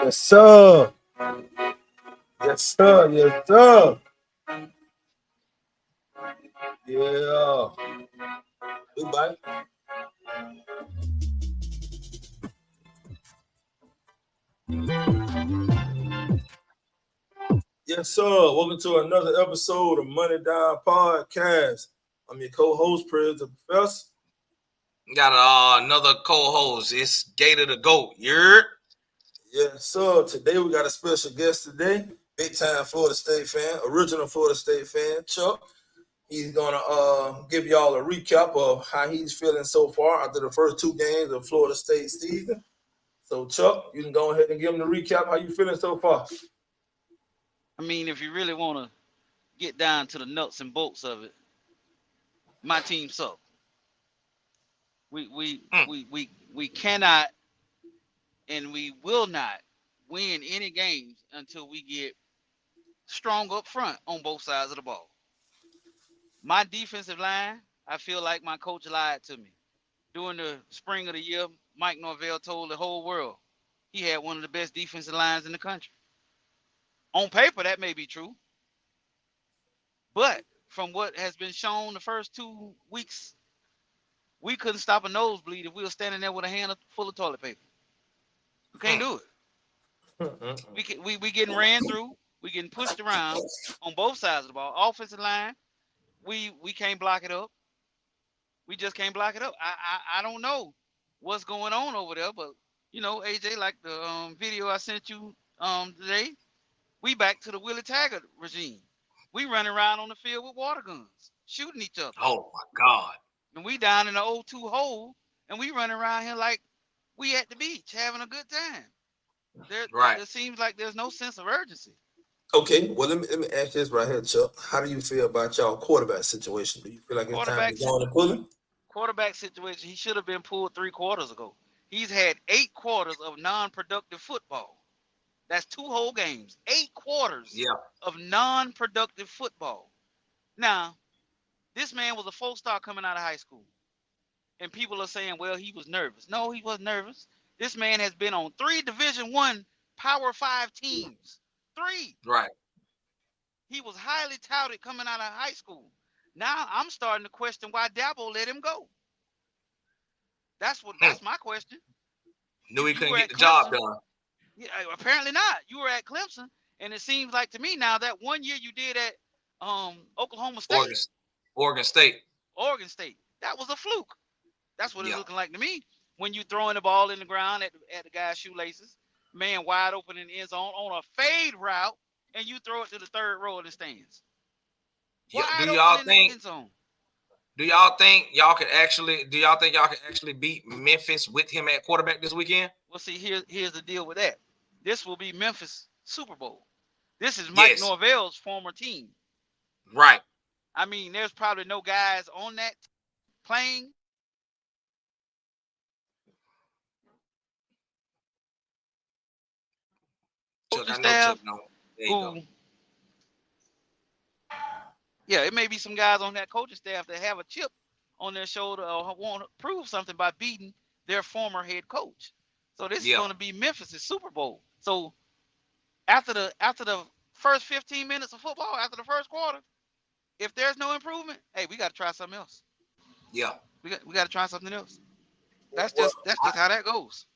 Yes, sir. Yes, sir. Yes, sir. Yeah. Goodbye. Yes, sir. Welcome to another episode of Money Down Podcast. I'm your co-host, President Professor. Got another co-host. It's Gator the GOAT. You're Yes, sir. Today we got a special guest today. Big time Florida State fan, original Florida State fan, Chuck. He's gonna give y'all a recap of how he's feeling so far after the first two games of Florida State season. So, Chuck, you can go ahead and give him the recap. How you feeling so far? I mean, if you really want to get down to the nuts and bolts of it, my team sucks. We cannot and we will not win any games until we get strong up front on both sides of the ball. My defensive line, I feel like my coach lied to me. During the spring of the year, Mike Norvell told the whole world he had one of the best defensive lines in the country. On paper, that may be true. But from what has been shown the first 2 weeks, we couldn't stop a nosebleed if we were standing there with a hand full of toilet paper. We can't do it. We getting ran through. We getting pushed around on both sides of the ball. Offensive line, we can't block it up. We just can't block it up. I don't know what's going on over there, but you know, AJ, like the video I sent you today, we back to the Willie Taggart regime. We running around on the field with water guns, shooting each other. Oh my God. And we down in the 0-2 hole, and we running around here like we at the beach having a good time. There seems like there's no sense of urgency. Okay, well, let me ask this right here, Chuck. How do you feel about y'all quarterback situation? Do you feel like it's time to go on and pull him? Quarterback situation, he should have been pulled 3 quarters ago. He's had 8 quarters of non-productive football. That's 2 whole games. 8 quarters of non-productive football. Now, this man was a 4-star coming out of high school. And people are saying, well, he was nervous. No, he wasn't nervous. This man has been on 3 Division I Power 5 teams. 3. Right. He was highly touted coming out of high school. Now I'm starting to question why Dabo let him go. That's my question. Knew he couldn't get the job done. Yeah, apparently not. You were at Clemson, and it seems like to me now that 1 year you did at Oklahoma State. Oregon State. That was a fluke. That's what it's looking like to me. When you throwing the ball in the ground at the guy's shoelaces, man wide open in the end zone on a fade route, and you throw it to the 3rd row of the stands. Do y'all think y'all can actually beat Memphis with him at quarterback this weekend? Well, see, here's the deal with that. This will be Memphis Super Bowl. This is Mike Norvell's former team. Right. I mean, there's probably no guys on that playing. It may be some guys on that coaching staff that have a chip on their shoulder or want to prove something by beating their former head coach. So this is going to be Memphis' Super Bowl. So after the first 15 minutes of football, after the first quarter, if there's no improvement, hey, we got to try something else. Yeah, we got to try something else. That's just how that goes.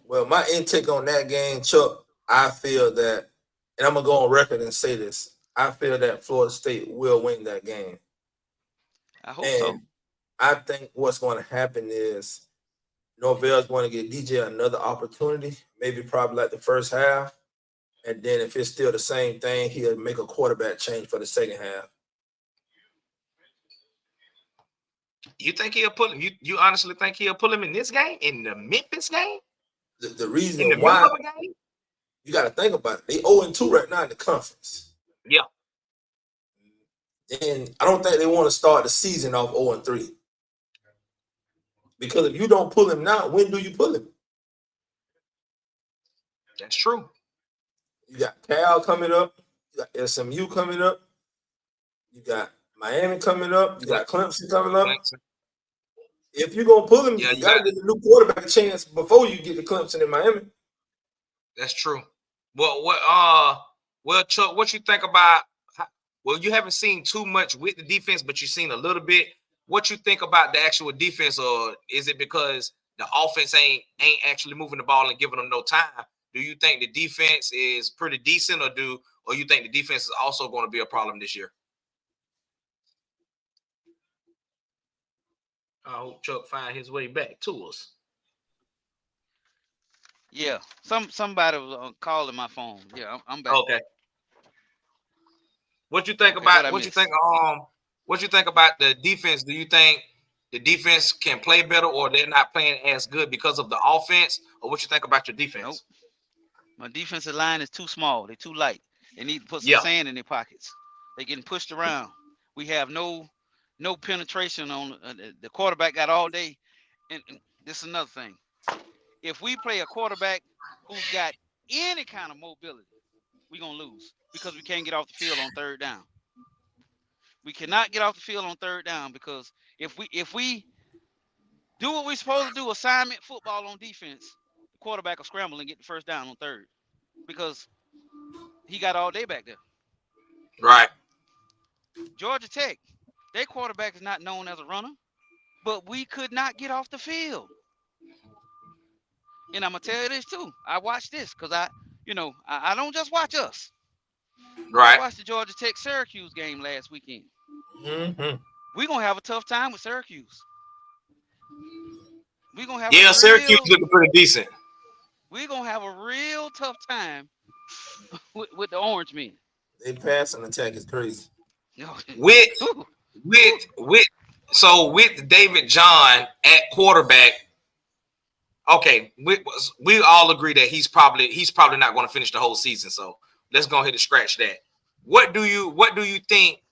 Well, my intake on that game, Chuck, I feel that, and I'm gonna go on record and say this. I feel that Florida State will win that game. I hope so. I think what's going to happen is Norvell's going to give DJ another opportunity, maybe probably like the first half. And then if it's still the same thing, he'll make a quarterback change for the second half. You think he'll pull him? You honestly think he'll pull him in this game, in the Memphis game? The reason why, you got to think about it. They 0-2 right now in the conference. Yeah. And I don't think they want to start the season off 0-3. Because if you don't pull him now, when do you pull him? That's true. You got Cal coming up. You got SMU coming up. You got Miami coming up. You got Clemson coming up. If you're going to pull him, you got to get the new quarterback a chance before you get to Clemson in Miami. That's true. Well, Chuck, what you think about? Well, you haven't seen too much with the defense, but you've seen a little bit. What you think about the actual defense, or is it because the offense ain't actually moving the ball and giving them no time? Do you think the defense is pretty decent, or you think the defense is also going to be a problem this year? I hope Chuck find his way back to us. Yeah, somebody was calling my phone. Yeah, I'm back. Okay. What you think Okay, about? What you think? What you think about the defense? Do you think the defense can play better, or they're not playing as good because of the offense? Or what you think about your defense? Nope. My defensive line is too small. They're too light. They need to put some Yeah. sand in their pockets. They're getting pushed around. We have no penetration on the quarterback got all day. And this is another thing. If we play a quarterback who's got any kind of mobility, we're gonna lose because we can't get off the field on third down. We cannot get off the field on third down because if we do what we're supposed to do, assignment football on defense, the quarterback will scramble and get the first down on third because he got all day back there. Right. Georgia Tech, their quarterback is not known as a runner, but we could not get off the field. And I'm gonna tell you this too. I watched this because I don't just watch us. Right. I watched the Georgia Tech Syracuse game last weekend. Mm-hmm. We're gonna have a tough time with Syracuse. We're gonna have Syracuse looking pretty decent. We're gonna have a real tough time with the Orange Men. They pass and attack is crazy. With David John at quarterback. Okay, we all agree that he's probably not going to finish the whole season. So let's go ahead and scratch that. What do you think?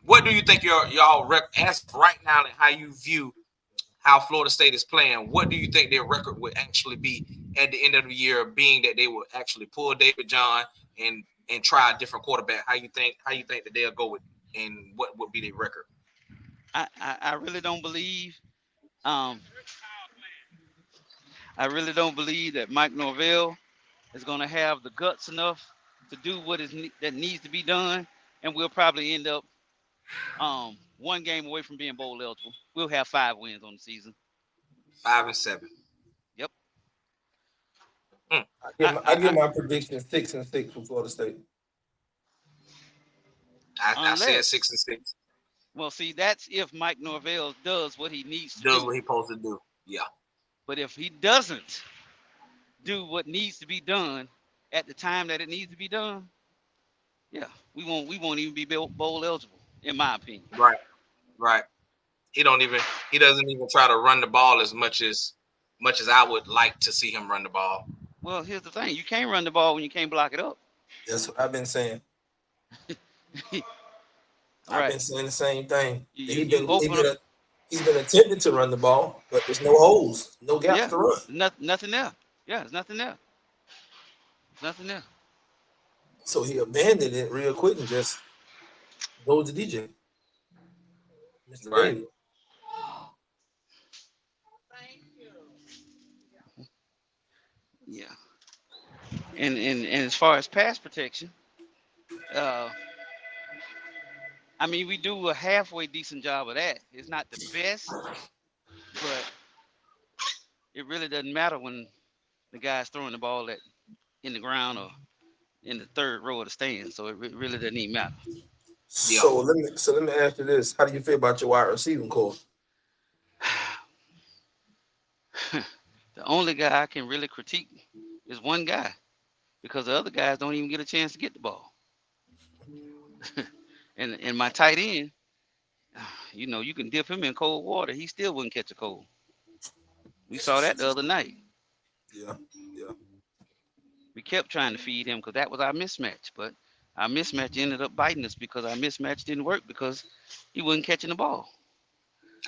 What do you think y'all as right now and how you view how Florida State is playing? What do you think their record would actually be at the end of the year, being that they will actually pull David John and try a different quarterback? How you think that they'll go with, and what would be their record? I really don't believe. I really don't believe that Mike Norvell is going to have the guts enough to do that needs to be done, and we'll probably end up one game away from being bowl eligible. We'll have 5 wins on the season. 5-7. Yep. I give my prediction 6-6 for Florida State. I said 6-6. Well, see, that's if Mike Norvell does what he needs to do. Does what he's supposed to do. Yeah. But if he doesn't do what needs to be done at the time that it needs to be done, yeah, we won't even be bowl eligible, in my opinion. Right. He doesn't even try to run the ball as much as I would like to see him run the ball. Well, here's the thing: you can't run the ball when you can't block it up. That's what I've been saying. I've been saying the same thing. He's been attempting to run the ball, but there's no holes, no gaps to run. Nothing there. Yeah, there's nothing there. Nothing there. So he abandoned it real quick and just goes to DJ. Mr. Right. David. Yeah. And as far as pass protection, I mean, we do a halfway decent job of that. It's not the best, but it really doesn't matter when the guy's throwing the ball in the ground or in the third row of the stand. So it really doesn't even matter. So let me ask you this: how do you feel about your wide receiving core? The only guy I can really critique is one guy, because the other guys don't even get a chance to get the ball. and my tight end, you can dip him in cold water, he still wouldn't catch a cold. We saw that the other night. Yeah. We kept trying to feed him because that was our mismatch, but our mismatch ended up biting us because our mismatch didn't work because he wasn't catching the ball.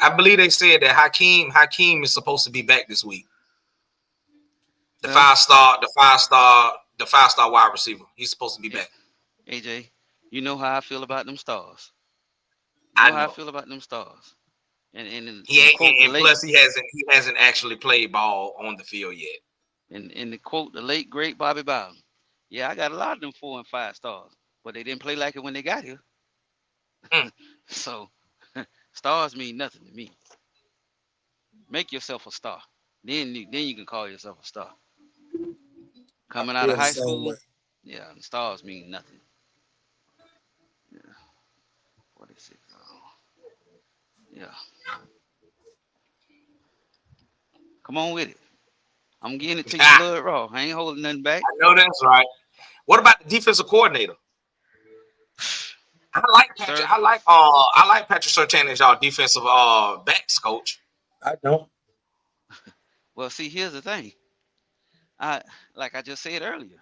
I believe they said that Hakeem is supposed to be back this week. The five-star wide receiver. He's supposed to be back. AJ, you know how I feel about them stars. I know how I feel about them stars. And plus he hasn't actually played ball on the field yet. And to quote the late great Bobby Bowden, yeah, I got a lot of them 4 and 5 stars, but they didn't play like it when they got here. Mm. So stars mean nothing to me. Make yourself a star. Then you can call yourself a star. I Coming out feel of the high same way. school, yeah, stars mean nothing. Yeah. What is it? Yeah. Come on with it. I'm getting it to you, I blood raw. I ain't holding nothing back. know that's right. What about the defensive coordinator? I like Patrick. Sir, I like Patrick Surtain as y'all defensive backs coach. I don't. well, see, here's the thing. I like I just said earlier.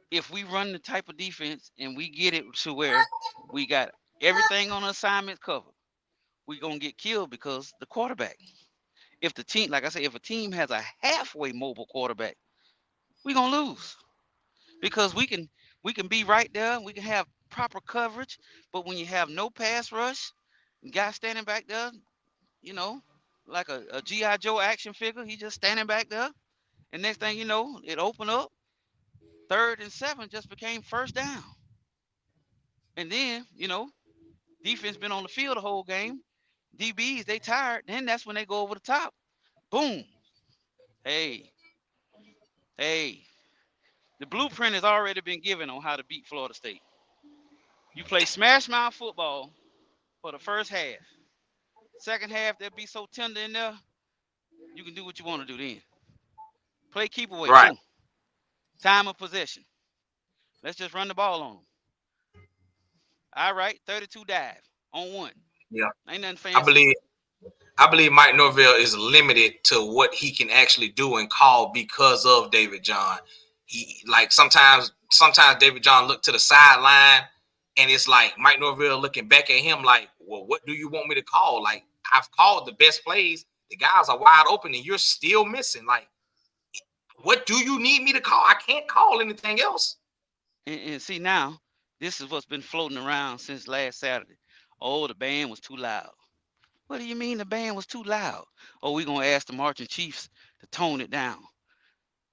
If we run the type of defense and we get it to where we got everything on assignment covered, we're gonna get killed because the quarterback. If the team, like I say, if a team has a halfway mobile quarterback, we're gonna lose. Because we can be right there, we can have proper coverage, but when you have no pass rush, guy standing back there, you know, like a G.I. Joe action figure, he just standing back there, and next thing you know, it opened up, 3rd and 7 just became 1st down. And then, defense been on the field the whole game. DBs, they tired, then that's when they go over the top. Boom. Hey, hey. The blueprint has already been given on how to beat Florida State. You play smash mouth football for the first half. Second half, they'll be so tender in there, you can do what you want to do then. Play keep away. Right. Boom. Time of possession. Let's just run the ball on them. All right, 32 dive on 1. Yeah. Ain't nothing I fancy. believe Mike Norvell is limited to what he can actually do and call because of David John. He like sometimes David John look to the sideline and it's like Mike Norvell looking back at him like, well, what do you want me to call? Like, I've called the best plays. The guys are wide open and you're still missing. Like, what do you need me to call? I can't call anything else. And see now, this is what's been floating around since last Saturday. Oh, the band was too loud. What do you mean the band was too loud? Oh, we're gonna ask the marching chiefs to tone it down.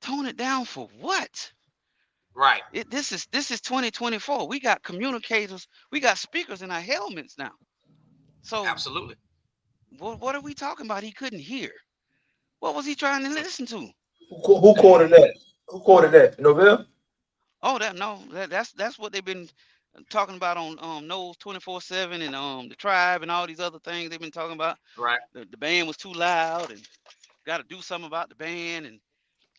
Tone it down for what? Right. This is 2024. We got communicators, we got speakers in our helmets now. So Absolutely. what are we talking about? He couldn't hear. What was he trying to listen to? Who quoted that? Who quoted that? Norvell? Oh, that's what they've been talking about on Knowles 24/7 and the tribe and all these other things they've been talking about. Right. The band was too loud and got to do something about the band. And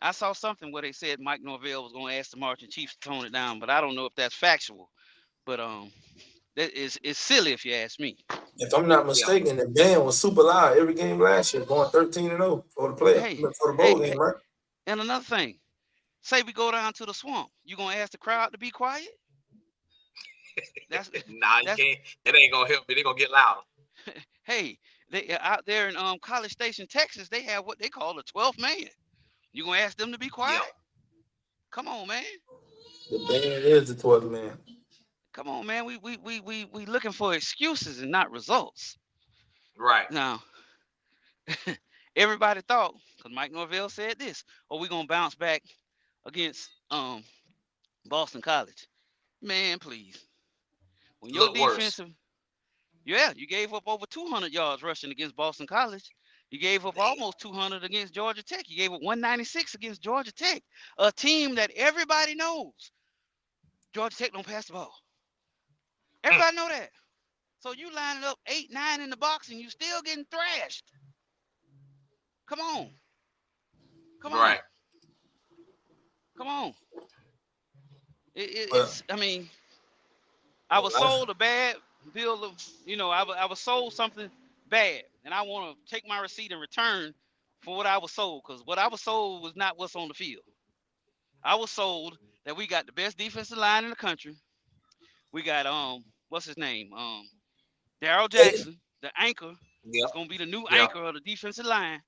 I saw something where they said Mike Norvell was going to ask the marching chiefs to tone it down, but I don't know if that's factual. But that is it's silly if you ask me. If I'm not mistaken, the band was super loud every game last year, going 13-0 for the Hey, for the bowl hey, game, hey, right? and another thing, say we go down to the swamp, you gonna ask the crowd to be quiet? That's Nah, you that's can't. That ain't gonna help me. They're gonna get louder. hey, they out there in College Station, Texas, they have what they call a 12th man. You gonna ask them to be quiet? Yeah. Come on, man. The band is the 12th man. Come on, man. We looking for excuses and not results. Right. Now, everybody thought, because Mike Norvell said this, we're gonna bounce back against Boston College. Man, please. When your Look worse. defensive, yeah, you gave up over 200 yards rushing against Boston College. You gave up almost 200 against Georgia Tech. You gave up 196 against Georgia Tech, a team that everybody knows Georgia Tech don't pass the ball. Everybody know that. So you lining up 8, 9 in the box and you still getting thrashed. Come on. Come on. Right. Come on. Well, I mean, I was sold a bad bill of, I was sold something bad, and I want to take my receipt and return for what I was sold, because what I was sold was not what's on the field. I was sold that we got the best defensive line in the country. We got what's his name? Darryl Jackson, the anchor. Yep. It's gonna be the new Yep. anchor of the defensive line.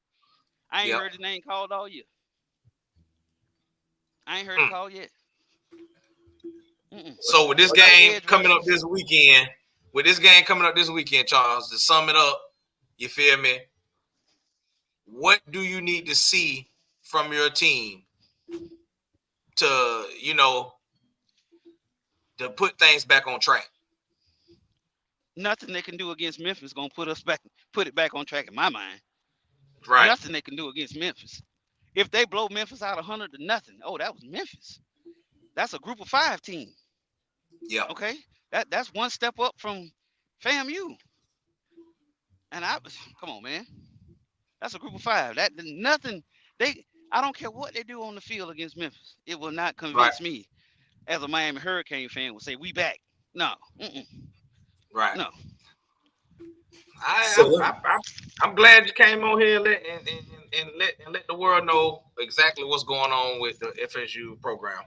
I ain't Yep. heard his name called all year. I ain't heard it called yet. So with this game coming up this weekend, Charles, to sum it up, you feel me? What do you need to see from your team to, to put things back on track? Nothing they can do against Memphis gonna put it back on track in my mind. Right. Nothing they can do against Memphis. If they blow Memphis out 100-0, oh, that was Memphis. That's a group of 5 team. Yeah. Okay, that's one step up from FAMU. And come on, man. That's a group of 5. That nothing. I don't care what they do on the field against Memphis. It will not convince me, as a Miami Hurricane fan, will say we back. No. Right. No. I'm glad you came on here and let the world know exactly what's going on with the FSU program.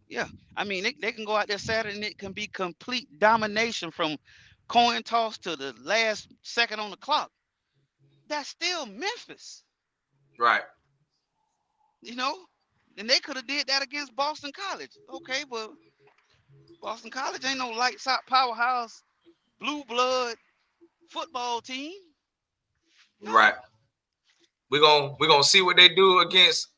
Yeah, I mean they can go out there Saturday and it can be complete domination from coin toss to the last second on the clock. That's still Memphis. Right. And they could have did that against Boston College. Okay, but Boston College ain't no lights out powerhouse blue blood football team. No. Right. We're gonna see what they do against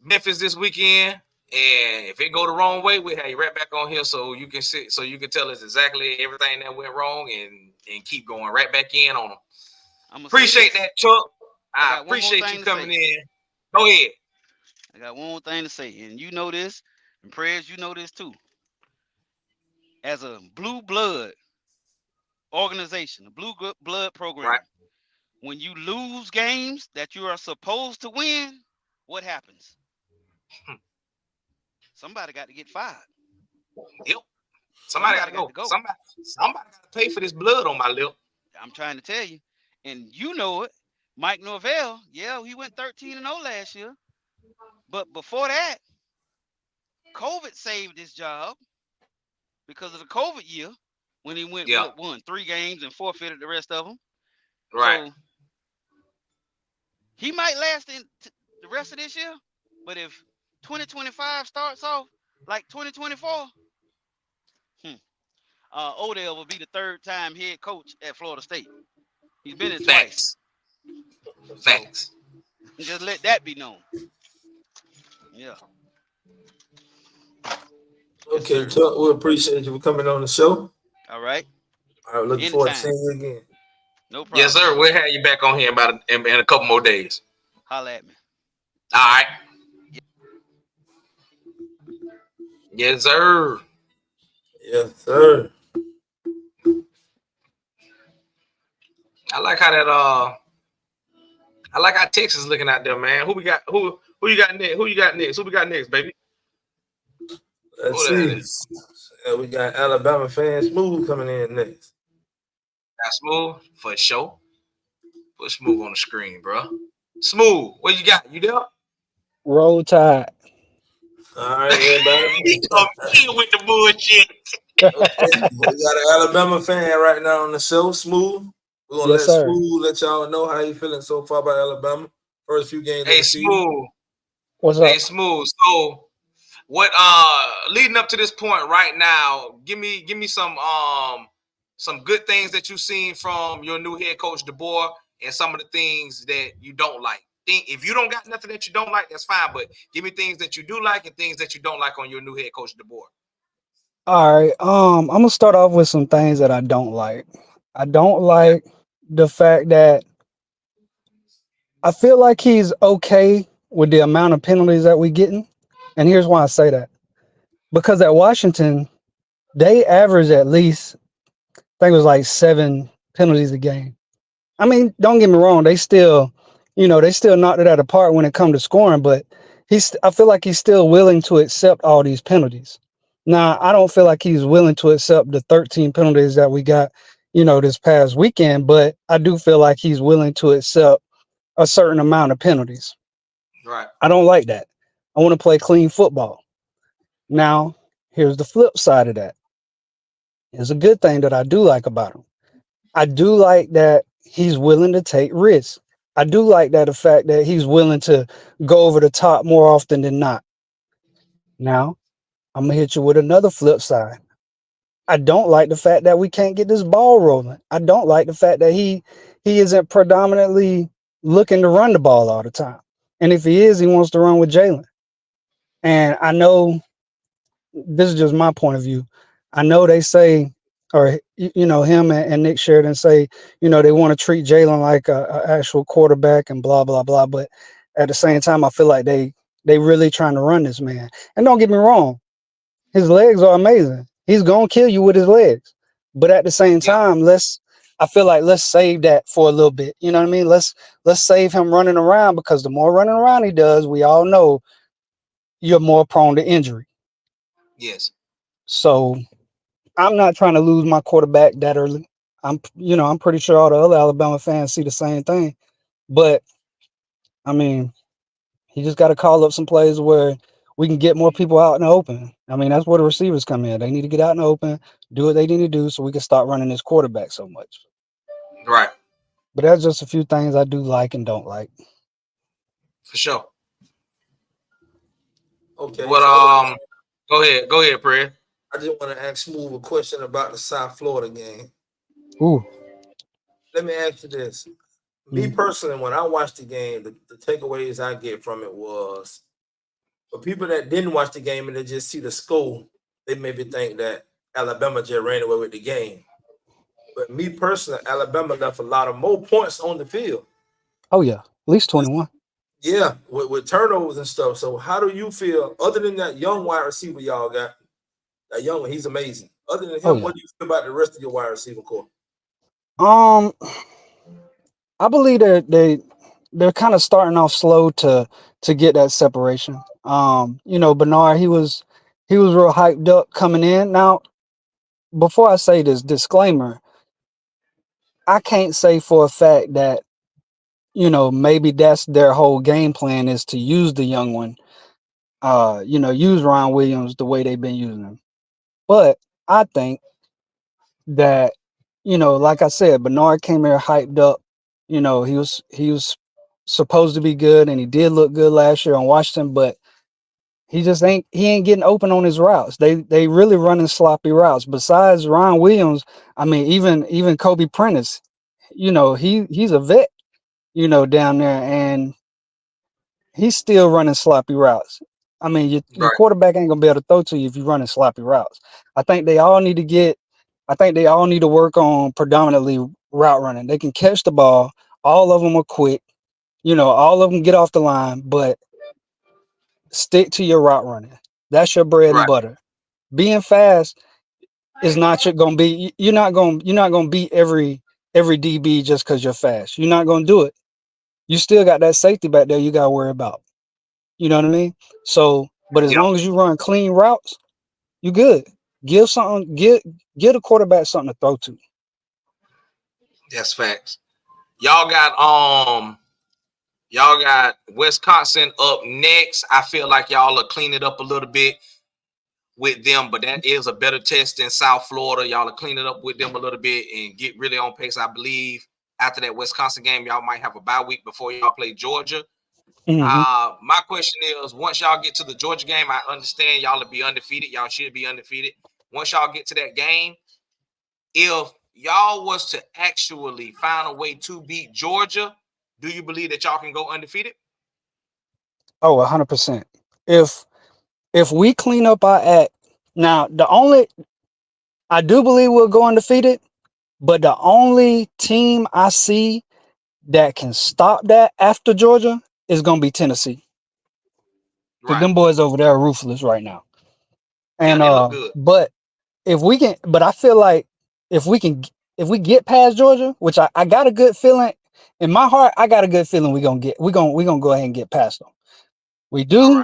Memphis this weekend. And if it go the wrong way, we have you right back on here so you can tell us exactly everything that went wrong and keep going right back in on them. Appreciate that, Chuck. I appreciate you coming in. Go ahead. I got one more thing to say, and you know this, and Prayers, you know this too. As a blue blood organization, a blue blood program, right, when you lose games that you are supposed to win, what happens? Somebody got to get fired. Yep. Somebody got to go. Somebody got to pay for this blood on my lip. I'm trying to tell you, and you know it. Mike Norvell, he went 13-0 last year. But before that, COVID saved his job because of the COVID year when he won 3 games and forfeited the rest of them. Right. So he might last in the rest of this year, but if 2025 starts off like 2024, Odell will be the 3rd time head coach at Florida State. He's been in twice. Facts. So, just let that be known. Yeah. Okay, Chuck, we appreciate you for coming on the show. All right. All right, looking forward to seeing you again. No problem. Yes, sir. We'll have you back on here in a couple more days. Holla at me. All right. Yes, sir. Yes, sir. I like how Texas looking out there, man. Who we got? Who you got next? Who we got next, baby? Let's see. We got Alabama fan Smooth coming in next. Got Smooth for sure. Put Smooth on the screen, bro. Smooth, what you got? You there? Roll Tide. All right, everybody. He come with the bullshit. Okay. We got an Alabama fan right now on the show, Smooth. We're gonna let y'all know how you feeling so far about Alabama. First few games. Hey, Smooth. What's up? Hey, Smooth. So, what? Leading up to this point right now, give me some good things that you've seen from your new head coach DeBoer, and some of the things that you don't like. If you don't got nothing that you don't like, that's fine. But give me things that you do like and things that you don't like on your new head coach DeBoer. All right. I'm gonna start off with some things that I don't like. I don't like the fact that I feel like he's okay with the amount of penalties that we're getting. And here's why I say that. Because at Washington, they average at least, I think it was like 7 penalties a game. I mean, don't get me wrong, they still knocked it out of the park when it comes to scoring, but I feel like he's still willing to accept all these penalties. Now, I don't feel like he's willing to accept the 13 penalties that we got, this past weekend, but I do feel like he's willing to accept a certain amount of penalties. Right. I don't like that. I want to play clean football. Now, here's the flip side of that. Here's a good thing that I do like about him. I do like that he's willing to take risks. I do like that the fact that he's willing to go over the top more often than not. Now, I'm going to hit you with another flip side. I don't like the fact that we can't get this ball rolling. I don't like the fact that he isn't predominantly looking to run the ball all the time. And if he is, he wants to run with Jalen. And I know this is just my point of view. I know they say, or him and Nick Sheridan say, they want to treat Jalen like a actual quarterback and blah blah blah. But at the same time, I feel like they really trying to run this man. And don't get me wrong, his legs are amazing. He's gonna kill you with his legs. But at the same Yeah. time, I feel like let's save that for a little bit. You know what I mean? Let's save him running around, because the more running around he does, we all know you're more prone to injury. Yes. So I'm not trying to lose my quarterback that early. I'm pretty sure all the other Alabama fans see the same thing. But I mean, he just got to call up some plays where we can get more people out in the open. I mean, that's where the receivers come in. They need to get out in the open, do what they need to do, so we can start running this quarterback so much. Right. But that's just a few things I do like and don't like. For sure. Okay. But go ahead, Fred. I just want to ask Smooth a question about the South Florida game. Ooh. Let me ask you this. Me personally, when I watched the game, the takeaways I get from it was, for people that didn't watch the game and they just see the score, they maybe think that Alabama just ran away with the game. But me personally, Alabama left a lot of more points on the field. Oh yeah, at least 21. Yeah, with turnovers and stuff. So how do you feel, other than that young wide receiver y'all got? That young one, he's amazing. Other than him, what do you feel about the rest of your wide receiver core? I believe they're kind of starting off slow to get that separation. Bernard, he was real hyped up coming in. Now, before I say this disclaimer, I can't say for a fact that maybe that's their whole game plan, is to use the young one, use Ron Williams the way they've been using him. But I think that, like I said, Bernard came here hyped up. He was supposed to be good, and he did look good last year on Washington, but he ain't getting open on his routes. They really running sloppy routes. Besides Ron Williams, I mean, even Kobe Prentice, he's a vet, down there, and he's still running sloppy routes. I mean, your quarterback ain't gonna be able to throw to you if you're running sloppy routes. I think they all need to work on predominantly route running. They can catch the ball. All of them are quick. All of them get off the line, but stick to your route running. That's your bread and butter. Being fast is not gonna be. You're not gonna beat every DB just because you're fast. You're not gonna do it. You still got that safety back there you gotta worry about. You know what I mean? So, but as long as you run clean routes, you good. Give a quarterback something to throw to. That's facts. Y'all got Wisconsin up next. I feel like y'all will clean it up a little bit with them, but that is a better test than South Florida. Y'all will clean it up with them a little bit and get really on pace. I believe after that Wisconsin game, y'all might have a bye week before y'all play Georgia. My question is, once y'all get to the Georgia game, I understand y'all will be undefeated. Y'all should be undefeated. Once y'all get to that game, if y'all was to actually find a way to beat Georgia, do you believe that y'all can go undefeated? Oh, 100%. If we clean up our act, now I do believe we'll go undefeated, but the only team I see that can stop that after Georgia is gonna be Tennessee. Because them boys over there are ruthless right now. And they look good. but I feel like if we get past Georgia, which I got a good feeling in my heart, I got a good feeling we're gonna go ahead and get past them. We do.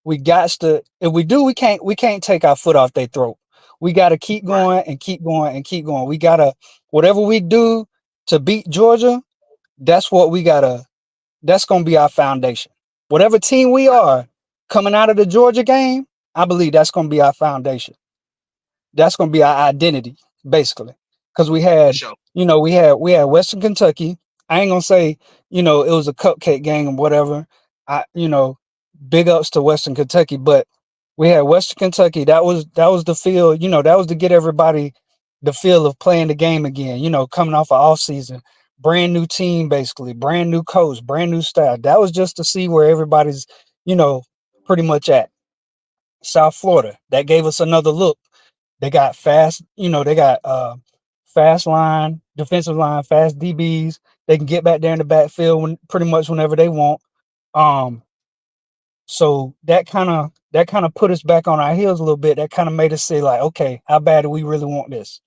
We got to. If we do, we can't take our foot off their throat. We got to keep going and keep going and keep going. We gotta, whatever we do to beat Georgia, that's gonna be our foundation. Whatever team we are coming out of the Georgia game, I believe that's gonna be our foundation. That's gonna be our identity, basically. Because we had Western Kentucky. I ain't gonna say, it was a cupcake game or whatever. Big ups to Western Kentucky, but we had Western Kentucky. That was the feel, that was to get everybody the feel of playing the game again, coming off of off season, brand new team, basically, brand new coach, brand new style. That was just to see where everybody's, pretty much at. South Florida. That gave us another look. They got fast, they got fast line, defensive line, fast DBs. They can get back there in the backfield pretty much whenever they want. So that kind of put us back on our heels a little bit. That kind of made us say, like, okay, how bad do we really want this?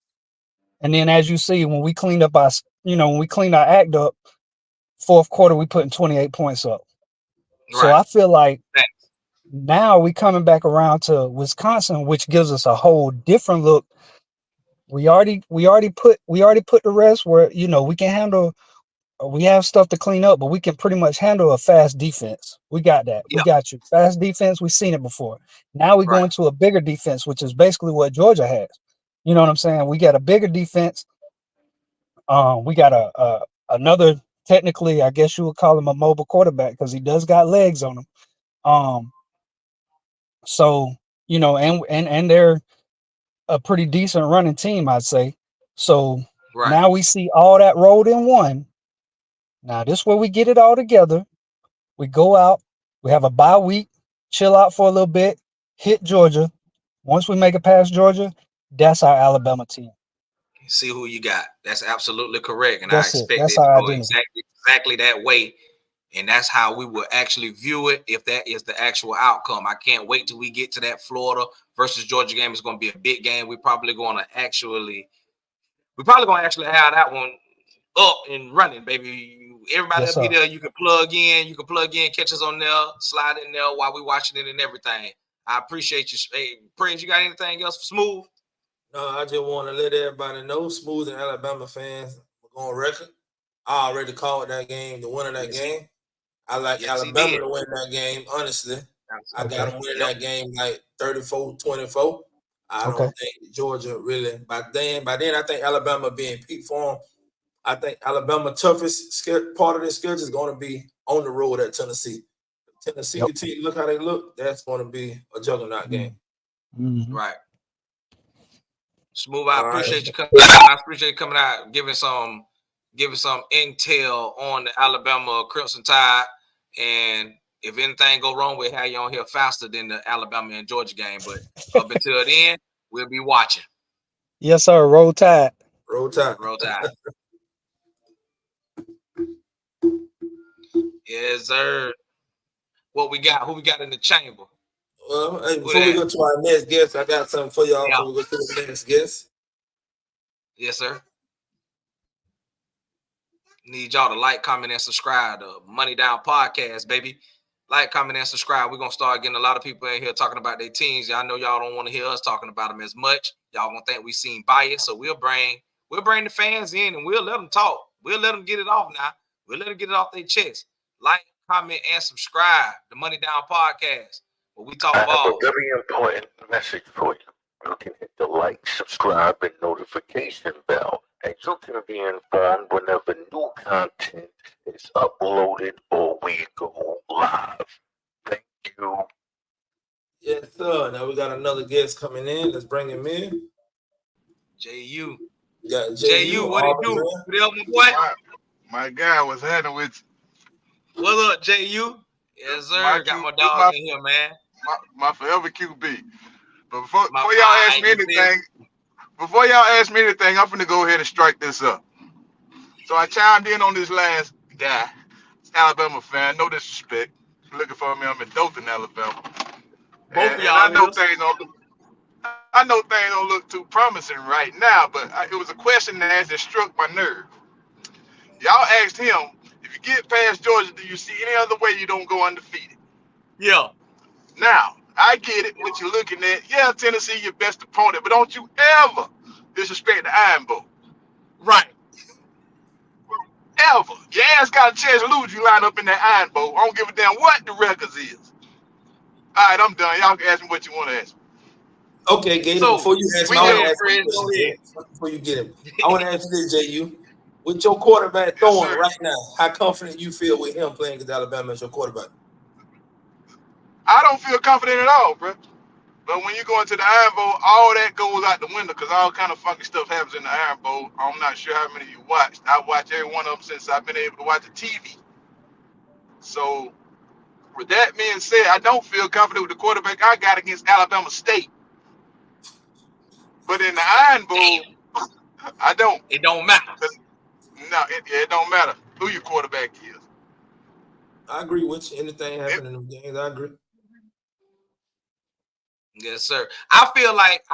And then, as you see, when we cleaned up when we cleaned our act up, fourth quarter we putting 28 points up. So Right. I feel like now we coming back around to Wisconsin, which gives us a whole different look. We already put the rest where we can handle. We have stuff to clean up, but we can pretty much handle a fast defense. We got that. We got you. Fast defense. We've seen it before. Now we go into a bigger defense, which is basically what Georgia has. You know what I'm saying? We got a bigger defense. We got another, technically, I guess you would call him a mobile quarterback because he does got legs on him. So and they're a pretty decent running team, I'd say. So now we see all that rolled in one. Now this is where we get it all together. We go out, we have a bye week, chill out for a little bit, hit Georgia. Once we make it past Georgia, that's our Alabama team. See who you got. That's absolutely correct. And that's I expect that's it to our go identity. exactly that way. And that's how we will actually view it if that is the actual outcome. I can't wait till we get to that Florida versus Georgia game. It's going to be a big game. We're probably going to actually have that one up and running, baby. Everybody will be there. You can plug in. Catch us on there, slide in there while we're watching it and everything. I appreciate you. Hey, Prince, you got anything else for Smooth? No, I just want to let everybody know, Smooth and Alabama fans, we're going record. I already called that game, the winner of that game. I like Alabama to win that game, honestly. I got them winning that game like 34-24. I don't think Georgia really. By then, I think Alabama being peak form. I think Alabama toughest part of their schedule is going to be on the road at Tennessee. Tennessee, look how they look. That's going to be a juggernaut game. Mm-hmm. Right. Smooth. I appreciate you coming out. I appreciate you coming out, giving some intel on the Alabama Crimson Tide. And if anything go wrong, we'll have you on here faster than the Alabama and Georgia game. But up until then, we'll be watching. Yes, sir. Roll Tide. Roll Tide. Roll Tide. Yes, sir. What we got? Who we got in the chamber? Well, hey, before we go to our next guest, I got something for y'all before we go to the next guest. Yes, sir. Need y'all to like, comment, and subscribe to Money Down Podcast, baby. Like, comment, and subscribe. We're going to start getting a lot of people in here talking about their teams. Y'all know y'all don't want to hear us talking about them as much. Y'all won't think we seen bias, so we'll bring the fans in and we'll let them talk. We'll let them get it off now. We'll let them get it off their chest. Like, comment, and subscribe to Money Down Podcast, where we talk about. I have a very important message for you. You can hit the like, subscribe, and notification bell, and you can be informed whenever new content is uploaded or we go live. Thank you. Yes, sir. Now we got another guest coming in. Let's bring him in. JU. Yeah, JU, what it do? What up, my boy? My guy was heading with you. What up, JU? Yes, sir. Got my dog in here, man. My forever QB. But before y'all ask me anything, I'm finna go ahead and strike this up. So I chimed in on this last guy, Alabama fan. No disrespect. If you're looking for me, I'm in Dothan, Alabama. Both of y'all. I know things don't look too promising right now, but it was a question that struck my nerve. Y'all asked him, if you get past Georgia, do you see any other way you don't go undefeated? Yeah. Now, I get it, what you're looking at. Yeah, Tennessee, your best opponent, but don't you ever disrespect the Iron Bowl. Right. Ever. Your ass got a chance to lose, you line up in that Iron Bowl. I don't give a damn what the records is. All right, I'm done. Y'all can ask me what you want to ask me. Okay, Gator, so, before you ask me, I want to ask you before you get him. I want to ask you this, JU. With your quarterback throwing right now, how confident you feel with him playing against Alabama as your quarterback? I don't feel confident at all, bro. But when you go into the Iron Bowl, all that goes out the window because all kind of funky stuff happens in the Iron Bowl. I'm not sure how many you watched. I watched every one of them since I've been able to watch the TV. So, with that being said, I don't feel confident with the quarterback I got against Alabama State. But in the Iron Bowl, I don't. It don't matter. No, it don't matter who your quarterback is. I agree with you. Anything happen in them games, I agree. Yes, sir. I feel like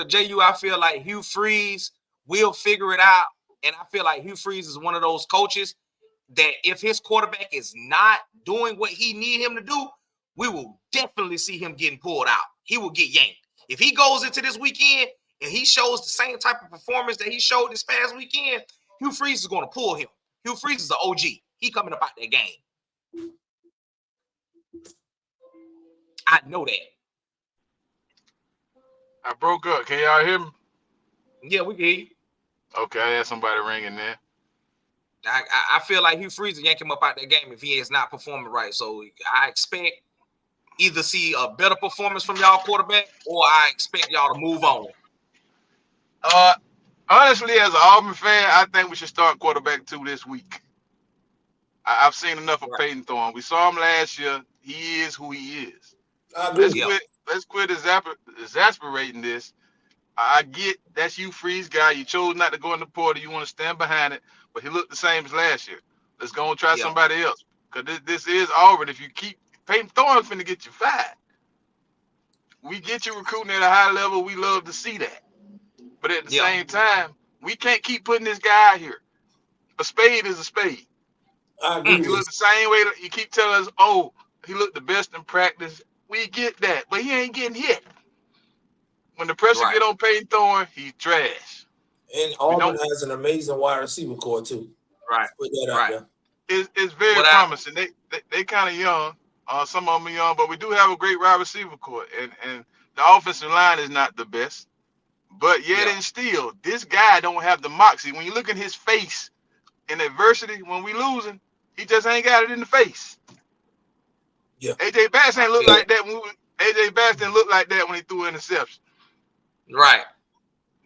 JU. I feel like Hugh Freeze will figure it out, and I feel like Hugh Freeze is one of those coaches that if his quarterback is not doing what he need him to do, we will definitely see him getting pulled out. He will get yanked. If he goes into this weekend and he shows the same type of performance that he showed this past weekend, Hugh Freeze is going to pull him. Hugh Freeze is an OG. He coming up out that game. I know that. I broke up. Can y'all hear me? Yeah, we can hear you. Okay, I had somebody ringing there. I feel like Hugh Freeze will yank him up out that game if he is not performing right. So I expect either see a better performance from y'all quarterback or I expect y'all to move on. Honestly, as an Auburn fan, I think we should start quarterback 2 this week. I've seen enough of Peyton Thorne. We saw him last year. He is who he is. I agree. Let's quit exasperating this. I get that's you, Freeze guy. You chose not to go in the portal. You want to stand behind it, but he looked the same as last year. Let's go and try somebody else. Because this is Auburn. If you keep Peyton Thorne's finna get you fired. We get you recruiting at a high level. We love to see that. But at the same time, we can't keep putting this guy out here. A spade is a spade. I agree. He looked the same way. You keep telling us, oh, he looked the best in practice. We get that, but he ain't getting hit. When the pressure get on Peyton Thorne, he's trash. And Auburn has an amazing wide receiver core too. Right. Put that out there. It's very promising. They kind of young. Some of them are young, but we do have a great wide receiver core, and the offensive line is not the best. But yet and still, this guy don't have the moxie. When you look at his face in adversity, when we losing, he just ain't got it in the face. Yeah. AJ Bass ain't look like that. AJ Bass didn't look like that when he threw an interception. Right.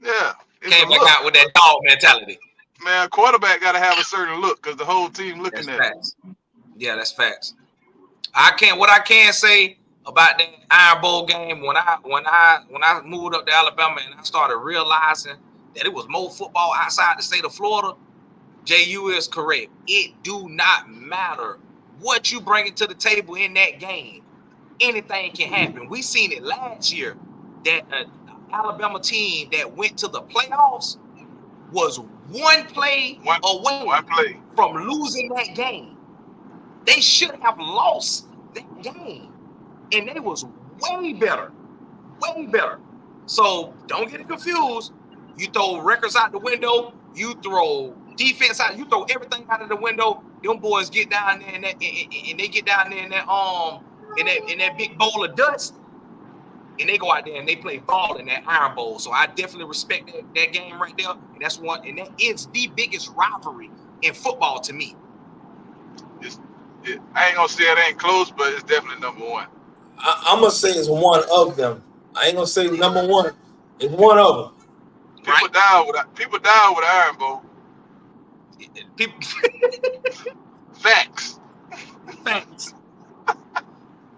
Yeah. Came back out with that dog mentality. Man, quarterback got to have a certain look because the whole team looking at him. Yeah, that's facts. What I can say about that Iron Bowl game when I moved up to Alabama and I started realizing that it was more football outside the state of Florida. JU is correct. It do not matter what you bring to the table in that game. Anything can happen. We seen it last year that an Alabama team that went to the playoffs was one play away from losing that game. They should have lost that game. And they was way better. So don't get it confused. You throw records out the window. You throw defense out. You throw everything out of the window. Them boys get down there and they get down there in that big bowl of dust. And they go out there and they play ball in that Iron Bowl. So I definitely respect that game right there. And that is the biggest rivalry in football to me. I ain't gonna say it ain't close, but it's definitely number one. I'm gonna say it's one of them. I ain't gonna say number one. It's one of them. People die with Iron Bowl. Facts.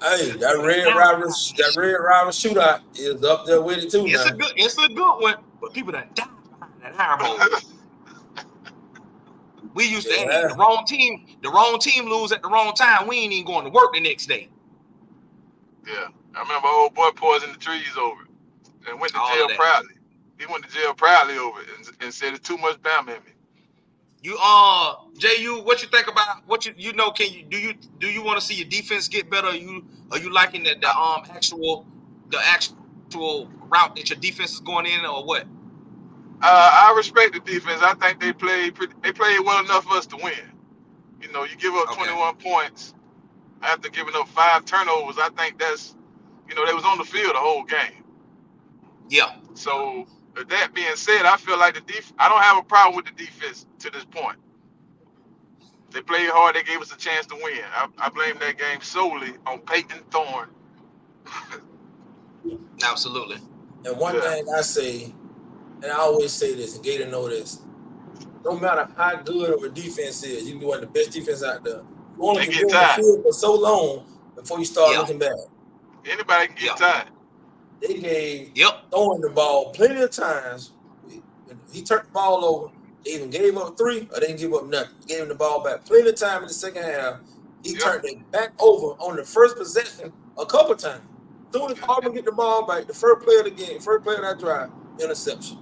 Hey, that red rival shootout is up there with it too. It's a good one, but people done died behind that Iron Bowl. We used to the wrong team lose at the wrong time. We ain't even going to work the next day. Yeah, I remember old boy poisoned the trees over it and went to jail proudly. He went to jail proudly over it and said it's too much BAMA in me. You JU, what you think about what you know? Do you want to see your defense get better? Are you liking the actual route that your defense is going in, or what? I respect the defense. I think they played well enough for us to win. You know, you give up 21 points after giving up 5 turnovers. I think that's, they was on the field the whole game. Yeah. So with that being said, I feel like I don't have a problem with the defense to this point. They played hard. They gave us a chance to win. I blame that game solely on Peyton Thorne. Absolutely. And one thing I say, and I always say this, and Gator know this, no matter how good of a defense is, you can be one of the best defense out there. You only They can get be on the tired. field for so long before you start looking back. Anybody can get tired. They gave throwing the ball plenty of times. When he turned the ball over, they even gave up 3 or they didn't give up nothing. Gave him the ball back plenty of time in the second half. He turned it back over on the first possession a couple times. As soon as Auburn get the ball back, the first play of the game, first play of that drive, interception.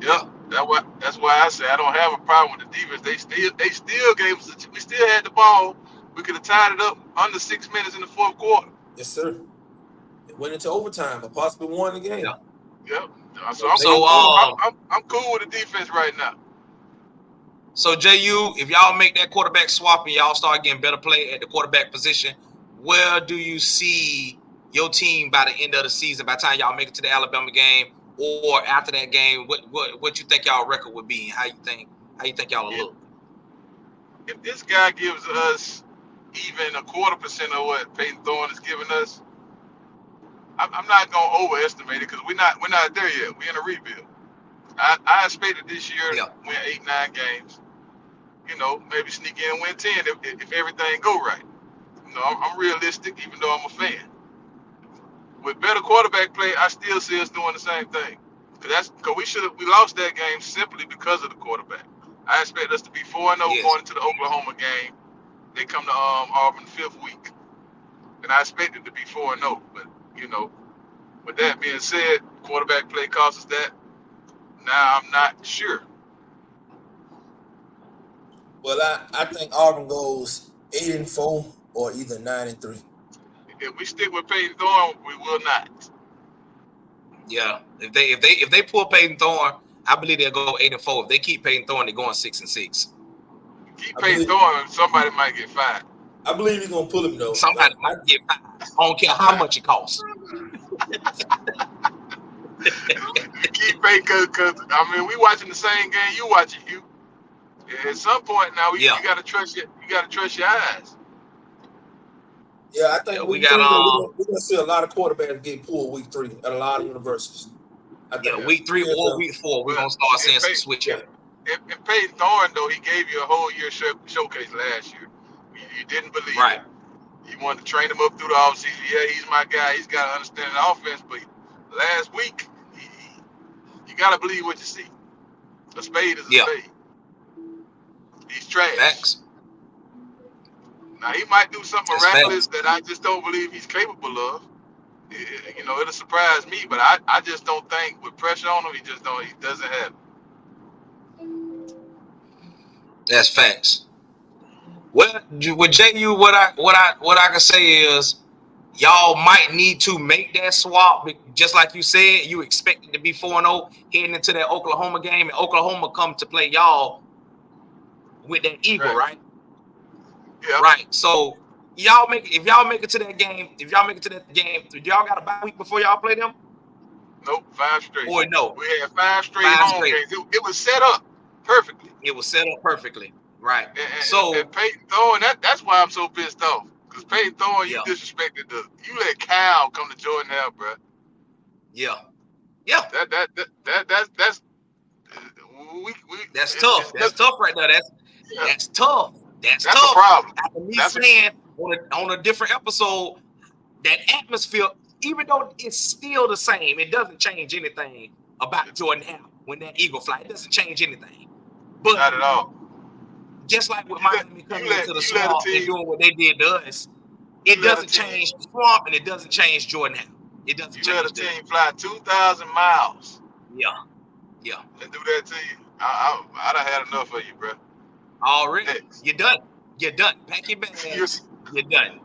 Yep. That's why I say I don't have a problem with the defense. They still gave us. We still had the ball. We could have tied it up under 6 minutes in the fourth quarter. Yes, sir. It went into overtime, but possibly won the game. Yep. So I'm cool with the defense right now. So JU, if y'all make that quarterback swap and y'all start getting better play at the quarterback position, where do you see your team by the end of the season? By the time y'all make it to the Alabama game, or after that game, what you think y'all record would be? How you think y'all will look? If this guy gives us even a 0.25% of what Peyton Thorne is giving us, I'm not gonna overestimate it because we're not there yet. We're in a rebuild. I expected this year to win 8-9 games. You know, maybe sneak in and win 10 if everything go right. You know, I'm realistic, even though I'm a fan. With better quarterback play, I still see us doing the same thing. Because we lost that game simply because of the quarterback. I expect us to be 4-0 going into the Oklahoma game. They come to Auburn the 5th week, and I expect it to be 4-0. But you know, with that being said, quarterback play costs us that. Now I'm not sure. Well, I think Auburn goes 8-4 or either 9-3. If we stick with Peyton Thorne, we will not. Yeah, if they pull Peyton Thorne, I believe they'll go 8-4. If they keep Peyton Thorne, they're going 6-6. Keep Peyton Thorne, somebody might get fired. I believe he's gonna pull him though. Somebody might get fired. I don't care how much it costs. Keep Peyton, because I mean we watching the same game you watching, Hugh. At some point now, you gotta trust your eyes. Yeah, I think we're gonna see a lot of quarterbacks get pulled week 3 at a lot of universities. Week 3 or week 4, we're gonna start seeing some switching. If Peyton Thorne though, he gave you a whole year showcase last year. You didn't believe it. You wanted to train him up through the offseason. Yeah, he's my guy. He's got to understand the offense. But last week, you got to believe what you see. A spade is a spade. He's trash. Facts. Now, he might do something miraculous that I just don't believe he's capable of. You know, it'll surprise me, but I just don't think with pressure on him, he doesn't have it. That's facts. Well, with JU, what I can say is y'all might need to make that swap. Just like you said, you expect it to be 4-0 heading into that Oklahoma game, and Oklahoma come to play y'all with that eagle, right? Yeah. Right. So if y'all make it to that game, do y'all got a bye week before y'all play them? Nope, 5 straight. Or no? We had 5 straight home games. It was set up perfectly. Right. And Peyton Thorne, that's why I'm so pissed off. Because Peyton Thorne, you disrespected you let Cal come to Jordan Hare, bro. Yeah. That's tough. That's tough right there. That's tough. That's tough. A problem. After me saying on a different episode, that atmosphere, even though it's still the same, it doesn't change anything about Jordan Hare when that eagle fly. It doesn't change anything. But not at all. Just like with Miami coming into the swamp and doing what they did to us, it doesn't change the swamp and it doesn't change Jordan Hare. It doesn't change. You let a team fly 2,000 miles. Yeah. And do that to you. I done had enough of you, bro. Already. Next. You're done. Pack your bags. You're done.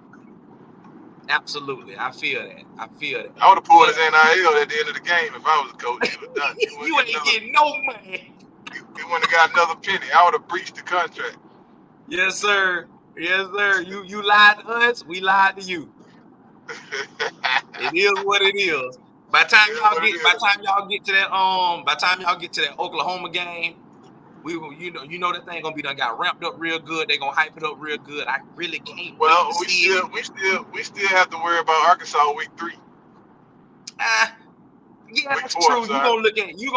Absolutely. I feel that. I would have pulled his NIL at the end of the game if I was a coach. You were done. You ain't getting no money. You wouldn't have got another penny. I would have breached the contract. Yes, sir. You lied to us. We lied to you. It is what it is. By the time y'all get to that Oklahoma game, we will, you know that thing gonna be done got ramped up real good. They gonna hype it up real good. I really can't. Well, we still have to worry about Arkansas week 3. Yeah, Week that's 4, true. I'm You're sorry. gonna look at it. You're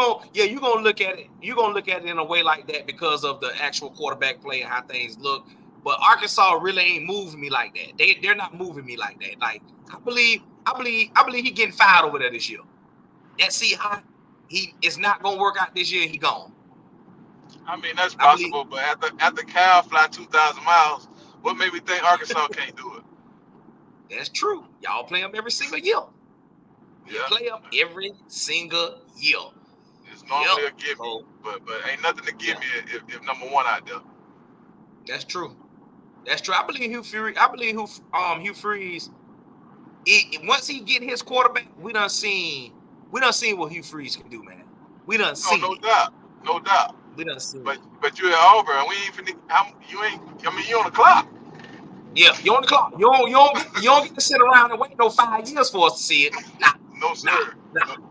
gonna look at it. You're gonna look at it in a way like that because of the actual quarterback play and how things look. But Arkansas really ain't moving me like that. They're not moving me like that. Like I believe he getting fired over there this year. That Seahawks, he it's not gonna work out this year. He gone. I mean, that's I believe possible, but after Cal fly 2,000 miles, what made me think Arkansas can't do it? that's true. Y'all play them every single year. You Yeah, play them every single year. it's Yep. normally a give me, So, but ain't nothing to give yeah. me if number 1 out there. That's true. That's true. I believe Hugh Freeze. Once he get his quarterback, we done seen what Hugh Freeze can do, man. We done Oh, seen no it. doubt, no doubt. We done seen But it. you at Auburn, we ain't finna. You ain't. I mean, you on the clock. Yeah, you on the clock. You don't get to sit around and wait no 5 years for us to see it. Nah. No sir,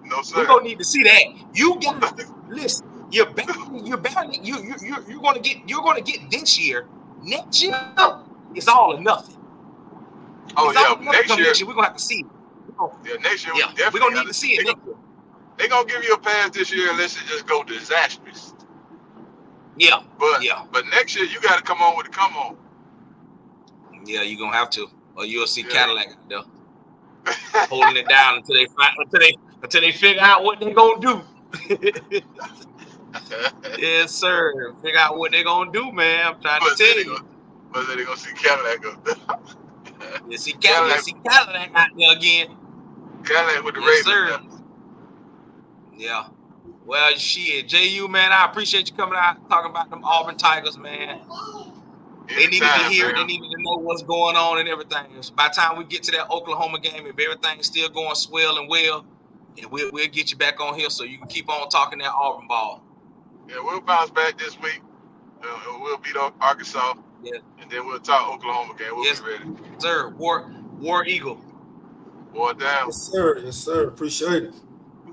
no We sir. gonna need to see that. You got listen. You're gonna get this year. Next year, it's all or nothing. Oh It's all yeah, or nothing next come year. next year. We're gonna have to see it. Yeah, next year we Yeah, we're definitely gonna got need to to. see it next year. They gonna give you a pass this year unless it just go disastrous. Yeah, But next year you got to come on with the come on. yeah. You're gonna have to, or you'll see Yeah. Cadillac out there holding it down until they figure out what they're gonna do. Yes, sir. Figure out what they're gonna do, man. I'm trying to tell you. But then they gonna see Cadillac up there. You see Cadillac out there again. Cadillac with the Yes, Ravens sir. now. Yeah. Well, shit, JU, man, I appreciate you coming out talking about them Auburn Tigers, man. They needed to hear it. They needed to know what's going on and everything. So by the time we get to that Oklahoma game, if everything's still going swell and well, and we'll get you back on here so you can keep on talking that Auburn ball. Yeah, we'll bounce back this week. We'll beat Arkansas. Yeah. And then we'll talk Oklahoma game. We'll Yes, be ready. sir. War Eagle. War down. Yes, sir. Yes, sir. Appreciate it.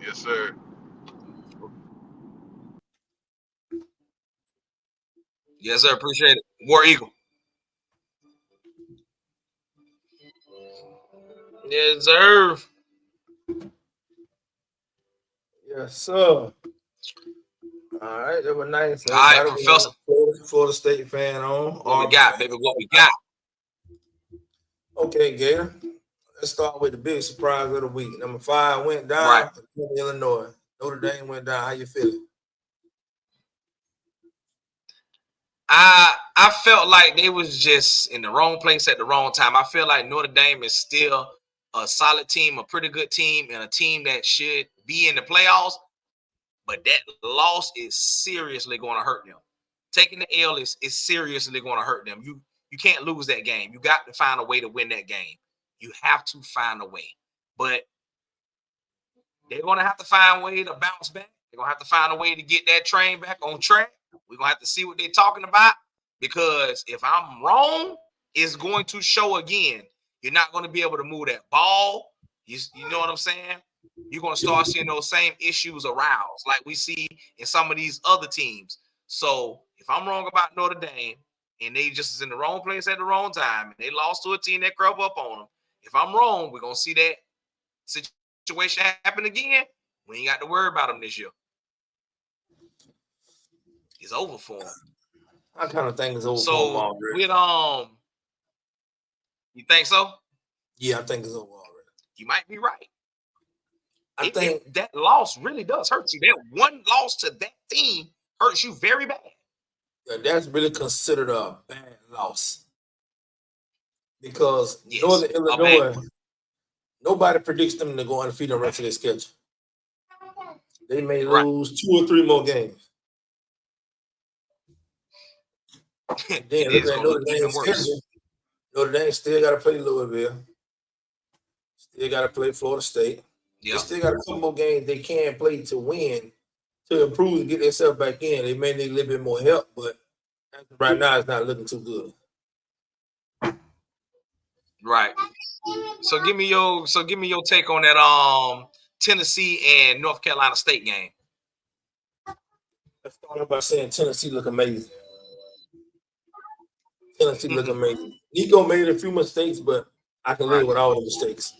Yes, sir. Yes, sir. Appreciate it. War Eagle. Yes, sir. Yes, sir. All right, that was nice. All right, Professor. Florida State fan on. What we got, baby? What we got? Okay, Gator. Let's start with the big surprise of the week. Number 5 went down. Right. Illinois. Notre Dame went down. How you feeling? I felt like they was just in the wrong place at the wrong time. I feel like Notre Dame is still a solid team, a pretty good team, and a team that should be in the playoffs. But that loss is seriously going to hurt them. Taking the L is seriously going to hurt them. You can't lose that game. You got to find a way to win that game. You have to find a way. But they're going to have to find a way to bounce back. They're going to have to find a way to get that train back on track. We're going to have to see what they're talking about, because if I'm wrong, it's going to show again. You're not going to be able to move that ball. You know what I'm saying? You're going to start seeing those same issues arouse like we see in some of these other teams. So if I'm wrong about Notre Dame and they just is in the wrong place at the wrong time and they lost to a team that crept up on them, if I'm wrong, we're going to see that situation happen again. We ain't got to worry about them this year. It's over for them. I kind of think it's over for them already. You think so? Yeah, I think it's over already. You might be right. I think that loss really does hurt you. That one loss to that team hurts you very bad. Yeah, that's really considered a bad loss. Because Northern Illinois, nobody predicts them to go undefeated on the rest of their schedule. They may lose 2 or 3 more games. Then look at Notre Dame's schedule. Notre Dame still got to play Louisville. Still got to play Florida State. Yeah. They still got a couple more games they can play to win, to improve and get themselves back in. They may need a little bit more help, but right now it's not looking too good. Right. So give me your take on that Tennessee and North Carolina State game. Let's start by saying Tennessee look amazing. Tennessee look amazing. Nico made a few mistakes, but I can live with all the mistakes.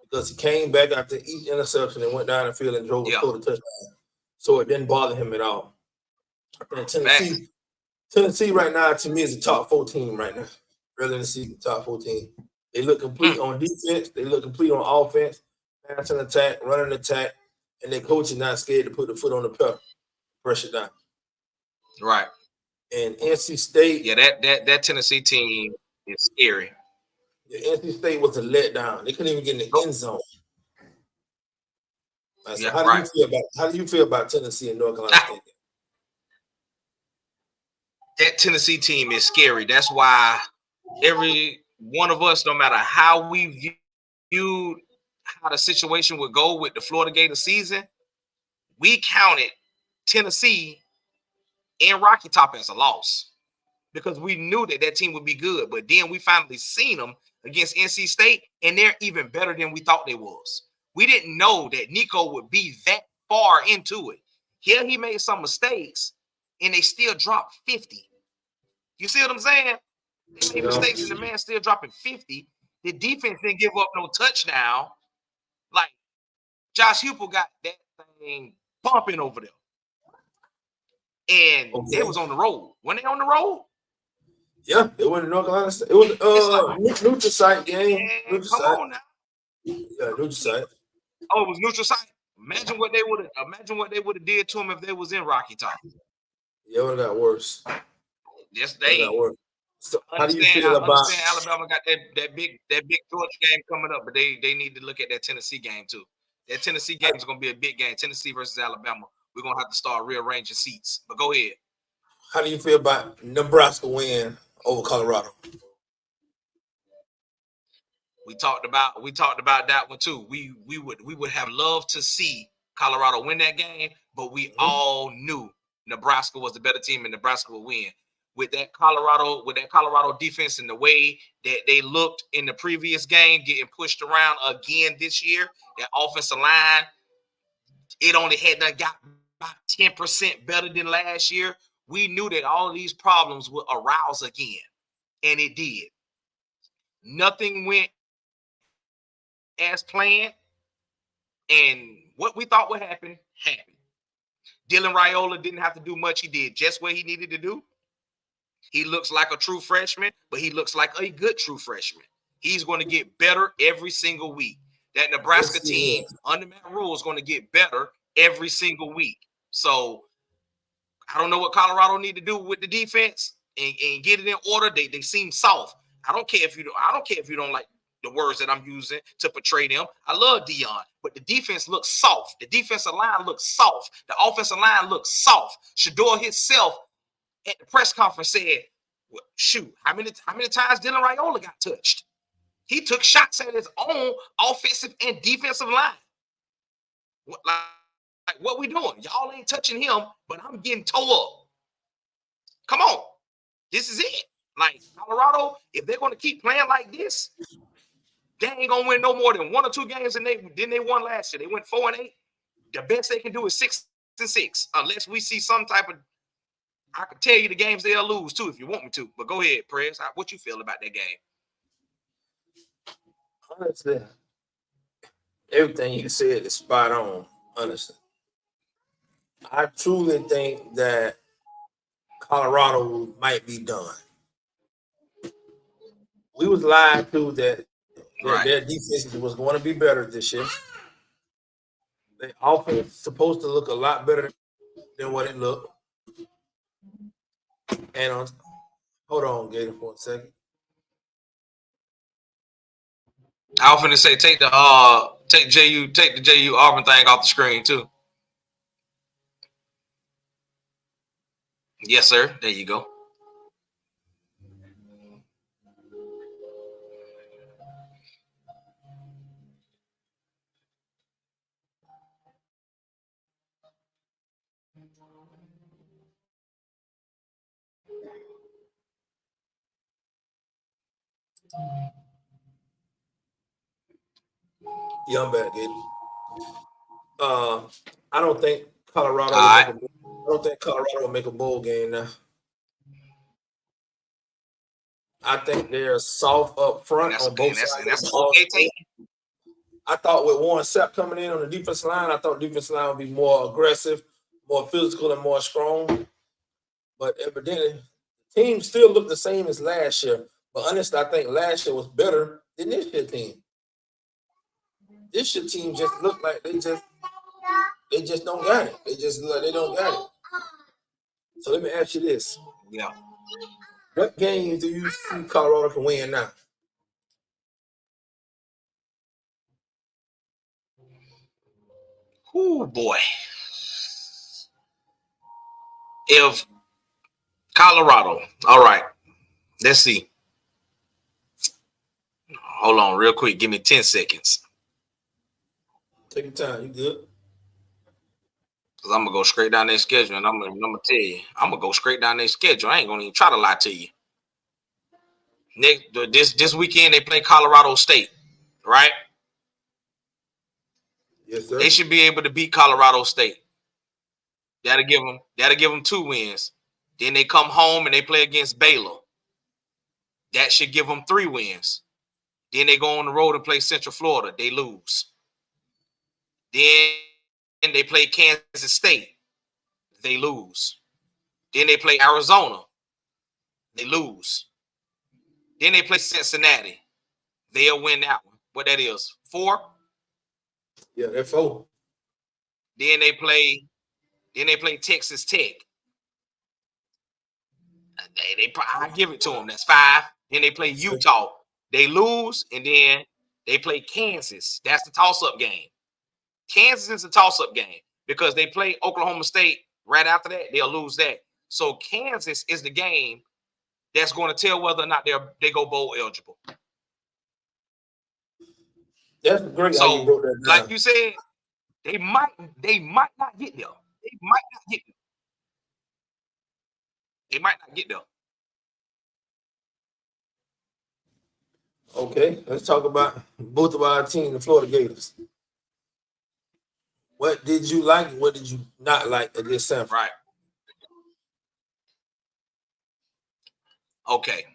because he came back after each interception and went down the field and drove a total touchdown. So it didn't bother him at all. And Tennessee right now to me is a top 4 team right now. Rather than see top 14. They look complete on defense. They look complete on offense. Passing attack, running attack, and their coach is not scared to put the foot on the pressure down. Right. And NC State. Yeah, that Tennessee team is scary. Yeah, NC State was a letdown. They couldn't even get in the end zone. So Yeah, how do you feel about Tennessee and North Carolina State? That Tennessee team is scary. That's why every one of us, no matter how we viewed how the situation would go with the Florida Gator season, we counted Tennessee and Rocky Top as a loss because we knew that team would be good. But then we finally seen them against NC State, and they're even better than we thought they was. We didn't know that Nico would be that far into it. Here he made some mistakes, and they still dropped 50. You see what I'm saying? They made mistakes, and the man still dropping 50. The defense didn't give up no touchdown. Like, Josh Hupel got that thing bumping over them. And they was on the road. When they on the road? Yeah, it wasn't North Carolina State. It was neutral site game. Man, come on now. Yeah, neutral site. Oh, it was neutral site. Imagine what they would have did to him if they was in Rocky Top. Yeah, it would have got worse. Yes, they got worse. So how do you feel I about understand Alabama got that big Georgia game coming up, but they need to look at that Tennessee game too. That Tennessee game is gonna be a big game. Tennessee versus Alabama. We're gonna have to start rearranging seats. But go ahead. How do you feel about Nebraska win over Colorado? We talked about that one too. We would have loved to see Colorado win that game, but we all knew Nebraska was the better team and Nebraska would win. With that Colorado defense and the way that they looked in the previous game, getting pushed around again this year, that offensive line, it only had done got about 10% better than last year. We knew that all of these problems would arouse again, and it did. Nothing went as planned, and what we thought would happen happened. Dylan Raiola didn't have to do much. He did just what he needed to do. He looks like a true freshman, but he looks like a good true freshman. He's going to get better every single week. That Nebraska team under Matt Rule is going to get better every single week. So I don't know what Colorado need to do with the defense and get it in order. They seem soft. I don't care if you don't like the words that I'm using to portray them. I love Dion, but the defense looks soft. The defensive line looks soft. The offensive line looks soft. Shador himself at the press conference said, well, shoot, how many times Dylan Raiola got touched? He took shots at his own offensive and defensive line. What we doing? Y'all ain't touching him, but I'm getting tore up. Come on. This is it. Like, Colorado, if they're going to keep playing like this, they ain't going to win no more than 1 or 2 games than they won last year. They went 4-8. The best they can do is 6-6, unless we see some type of, I can tell you the games they'll lose too if you want me to. But go ahead, Prez. What you feel about that game? Honestly, everything you said is spot on. Honestly, I truly think that Colorado might be done. We was lied to that their defense was going to be better this year. Their offense is supposed to look a lot better than what it looked. And hold on, Gator, for a second. I was finna say take the JU Auburn thing off the screen too. Yes, sir. There you go. Yeah, I'm back, Gator. I don't think Colorado will make a bowl game now. I think they're soft up front on both sides. I thought with Warren Sapp coming in on the defensive line, I thought defensive line would be more aggressive, more physical, and more strong. But evidently, the team still looked the same as last year. But honestly, I think last year was better than this year team. This year team just looked like they just don't got it. They just look like they don't got it. So let me ask you this. Yeah. What games do you see Colorado can win now? Oh boy. If Colorado, all right, let's see. Hold on real quick. Give me 10 seconds. Take your time. You good? Because I'm going to go straight down their schedule, and I'm going to tell you, I'm going to go straight down their schedule. I ain't going to even try to lie to you. This weekend, they play Colorado State, right? Yes, sir. They should be able to beat Colorado State. That'll give them 2 wins. Then they come home and they play against Baylor. That should give them 3 wins. Then they go on the road and play Central Florida. They lose. Then they play Kansas State. They lose. Then they play Arizona. They lose. Then they play Cincinnati. They'll win that one. What that is? 4? Yeah, they're 4. Then they play Texas Tech. I give it to them. That's 5. Then they play Utah. They lose, and then they play Kansas. That's the toss-up game. Kansas is a toss-up game because they play Oklahoma State right after that. They'll lose that. So Kansas is the game that's going to tell whether or not they go bowl eligible. That's great. So, how you broke that down. like you said, they might not get there. They might not get there. They might not get there. Okay, let's talk about both of our teams, the Florida Gators. What did you like and what did you not like against Sanford? Right. Okay.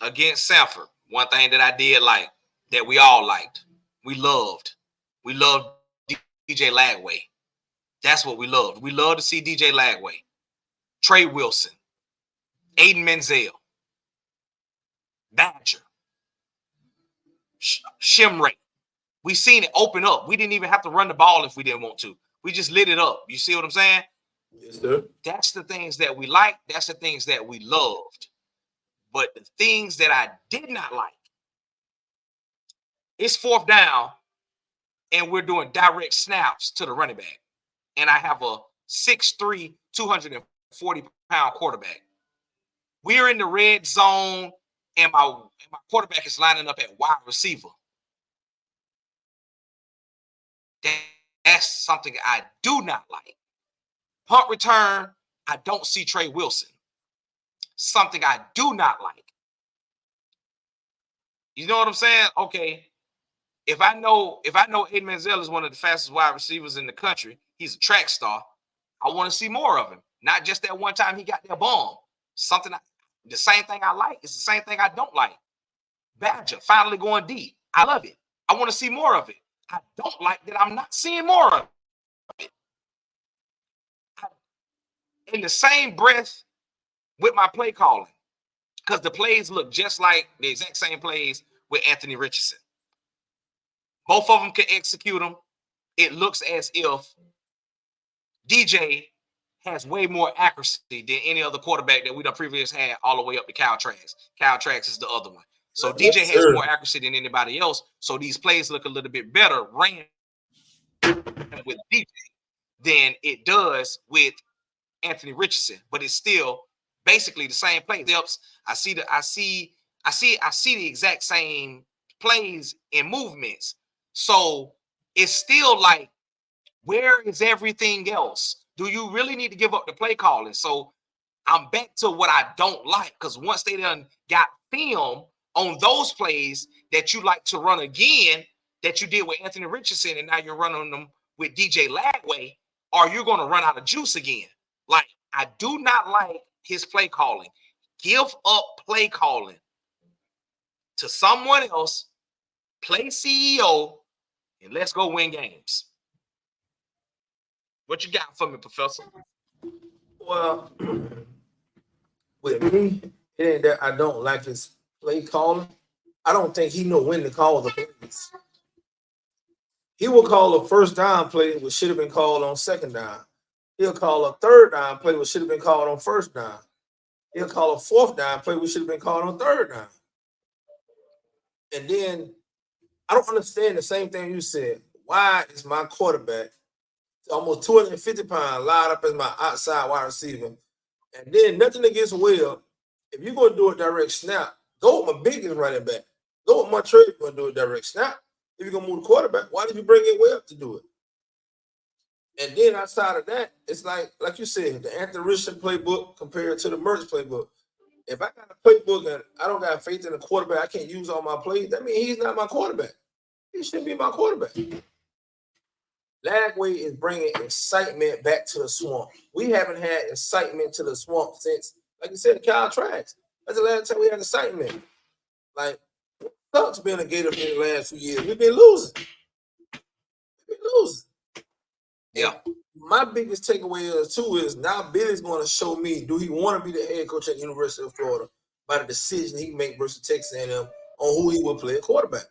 Against Sanford, one thing that I did like, that we all liked, we loved DJ Lagway. That's what we loved. We love to see DJ Lagway, Trey Wilson, Aiden Menzel, Badger, Shimray. We seen it open up. We didn't even have to run the ball if we didn't want to. We just lit it up. You see what I'm saying? Yes, sir. That's the things that we liked. That's the things that we loved. But the things that I did not like, it's 4th down, and we're doing direct snaps to the running back. And I have a 6'3", 240-pound quarterback. We're in the red zone, and my quarterback is lining up at wide receiver. That's something I do not like. Punt return, I don't see Trey Wilson. Something I do not like. You know what I'm saying? Okay. If I know Aiden Menzel is one of the fastest wide receivers in the country, he's a track star, I want to see more of him. Not just that one time he got that bomb. The same thing I like, it's the same thing I don't like. Badger finally going deep. I love it. I want to see more of it. I don't like that I'm not seeing more of it. In the same breath with my play calling, because the plays look just like the exact same plays with Anthony Richardson. Both of them can execute them. It looks as if DJ has way more accuracy than any other quarterback that we done previously had all the way up to Kyle Trask. Kyle Trask is the other one. So DJ has more accuracy than anybody else. So these plays look a little bit better ran with DJ than it does with Anthony Richardson. But it's still basically the same play. I see the exact same plays and movements. So it's still like, where is everything else? Do you really need to give up the play calling? So I'm back to what I don't like, because once they done got film on those plays that you like to run again, that you did with Anthony Richardson, and now you're running them with DJ Lagway, are you going to run out of juice again? Like, I do not like his play calling. Give up play calling to someone else, play CEO, and let's go win games. What you got for me, Professor? Well, with me, it ain't that I don't like his play calling. I don't think he know when to call the plays. He will call a first down play which should have been called on second down. He'll call a third down play which should have been called on first down. He'll call a fourth down play which should have been called on third down. And then I don't understand the same thing you said. Why is my quarterback almost 250 pounds lined up as my outside wide receiver? And then nothing against Will. If you're going to do a direct snap, go with my biggest running back. Go with my trade if you're going to do a direct snap. If you're going to move the quarterback, why did you bring in Will to do it? And then outside of that, it's like you said, the Anthony Richardson playbook compared to the Mertz playbook. If I got a playbook and I don't got faith in the quarterback, I can't use all my plays, that means he's not my quarterback. He shouldn't be my quarterback. Lagway is bringing excitement back to the swamp. We haven't had excitement to the swamp since, like you said, Kyle Trask. That's the last time we had excitement. Like, it sucks being a Gator for the last few years. We've been losing. Yeah. And my biggest takeaway is, too, is now Billy's going to show me, do he want to be the head coach at the University of Florida by the decision he make versus Texas A&M on who he will play at quarterback.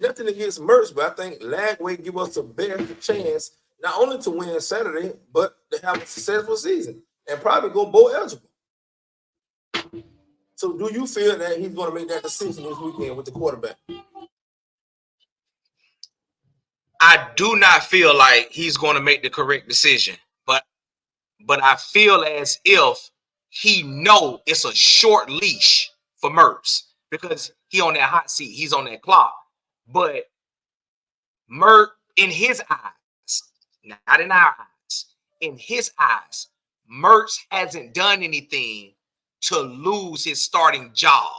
Nothing against Mertz, but I think Lagway give us a better chance not only to win Saturday, but to have a successful season and probably go bowl eligible. So do you feel that he's going to make that decision this weekend with the quarterback? I do not feel like he's going to make the correct decision, but I feel as if he know it's a short leash for Mertz because he on that hot seat, he's on that clock. But Mertz, in his eyes, not in our eyes, in his eyes, Mertz hasn't done anything to lose his starting job.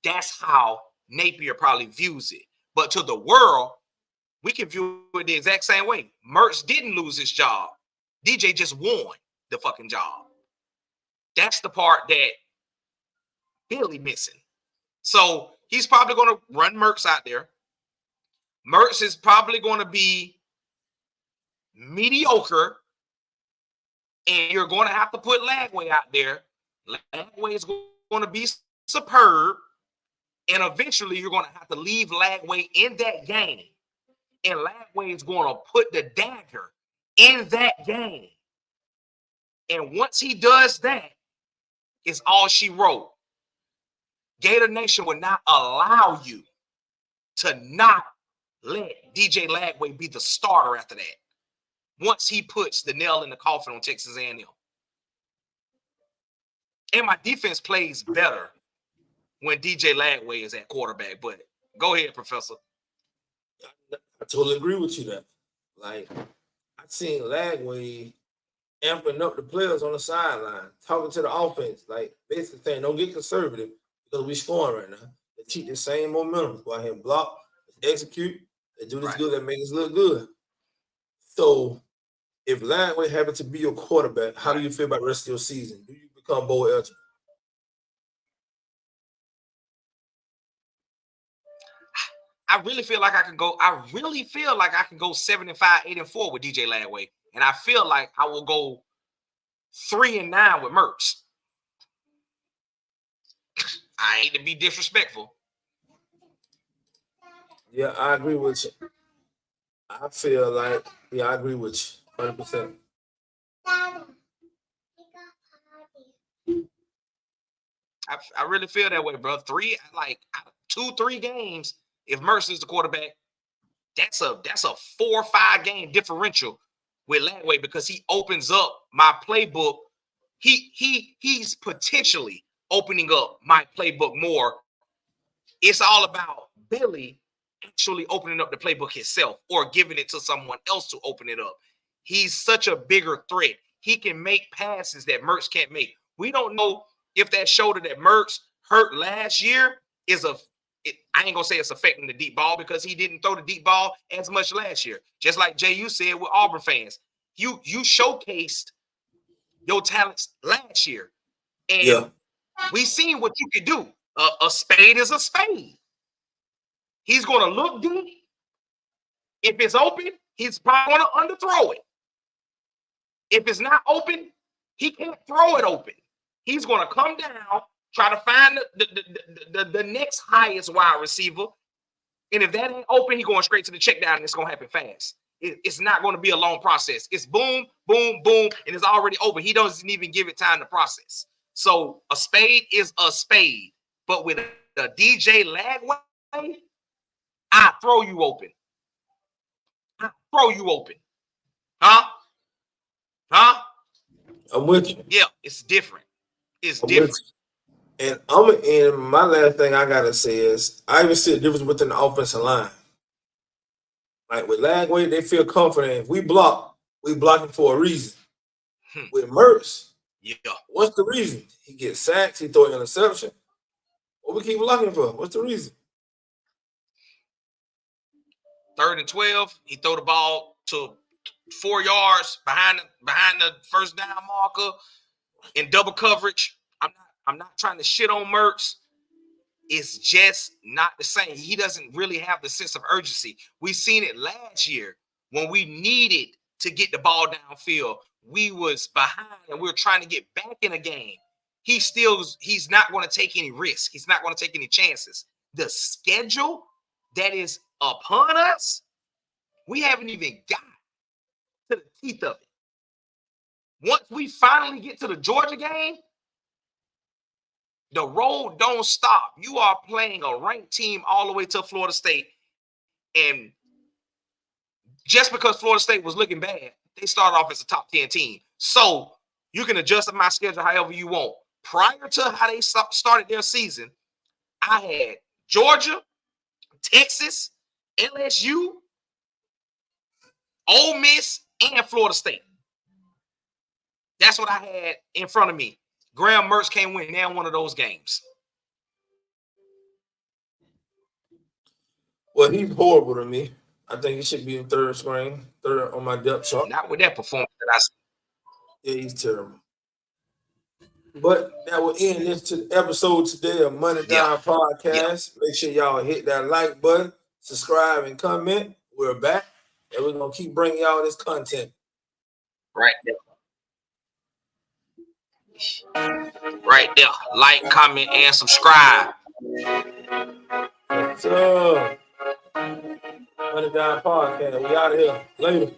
That's how Napier probably views it. But to the world, we can view it the exact same way. Mertz didn't lose his job. DJ just won the fucking job. That's the part that Billy missing. So he's probably going to run Mertz out there. Mertz is probably going to be mediocre, and you're going to have to put Lagway out there. Lagway is going to be superb, and eventually you're going to have to leave Lagway in that game, and Lagway is going to put the dagger in that game. And once he does that, it's all she wrote. Gator Nation will not allow you to not let DJ Lagway be the starter after that. Once he puts the nail in the coffin on Texas A&M. And my defense plays better when DJ Lagway is at quarterback. But go ahead, Professor. I totally agree with you there. Like, I've seen Lagway amping up the players on the sideline, talking to the offense, like basically saying, don't get conservative because we're scoring right now. They keep the same momentum. Go ahead and block, execute, they do this good, that make us look good. So if Lagway happens to be your quarterback, how do you feel about the rest of your season? Do you become bowl eligible? I really feel like I can go 7-5, 8-4 with DJ Lagway. And I feel like I will go 3-9 with Mertz. I hate to be disrespectful. Yeah, I agree with you. I feel like, I agree with you 100%. I really feel that way, bro. 2-3 games. If Mertz is the quarterback, that's a 4 or 5 game differential with Lagway because he opens up my playbook. He's potentially opening up my playbook more. It's all about Billy actually opening up the playbook himself or giving it to someone else to open it up. He's such a bigger threat. He can make passes that Mertz can't make. We don't know if that shoulder that Mertz hurt last year is I ain't gonna say it's affecting the deep ball because he didn't throw the deep ball as much last year. Just like JU said with Auburn fans, you showcased your talents last year, and we seen what you could do. A spade is a spade. He's going to look deep. If it's open, he's probably going to underthrow it. If it's not open, he can't throw it open. He's going to come down, try to find the next highest wide receiver. And if that ain't open, he's going straight to the check down, and it's going to happen fast. It's not going to be a long process. It's boom, boom, boom, and it's already open. He doesn't even give it time to process. So a spade is a spade. But with a DJ Lagway, I throw you open. I throw you open. Huh? Huh? I'm with you. Yeah, it's different. It's I'm different. with you. And my last thing I gotta say is I even see a difference within the offensive line. Like with Lagway, they feel confident. If we block, we blocking for a reason. With Mertz, Yeah. what's the reason? He gets sacks, he throw an interception. What we keep blocking for? What's the reason? 3rd and 12, he throw the ball to 4 yards behind the first down marker in double coverage. I'm not trying to shit on Mertz. It's just not the same. He doesn't really have the sense of urgency. We seen it last year when we needed to get the ball downfield. We was behind and we were trying to get back in a game. He's not going to take any risk. He's not going to take any chances. The schedule that is upon us, we haven't even got to the teeth of it. Once we finally get to the Georgia game, the road don't stop. You are playing a ranked team all the way to Florida State. And just because Florida State was looking bad, they started off as a top 10 team. So you can adjust my schedule however you want. Prior to how they started their season, I had Georgia, Texas, LSU, Ole Miss, and Florida State. That's what I had in front of me. Graham Mertz can't win now one of those games. Well, he's horrible to me. I think he should be in third on my depth chart. Not with that performance that I see. Yeah, he's terrible. But that will end this episode today of Money Down Podcast. Make sure y'all hit that like button, subscribe, and comment. We're back, and we're going to keep bringing y'all this content. Right there. Right there. Like, comment, and subscribe. So, Money Down Podcast. We out of here. Later.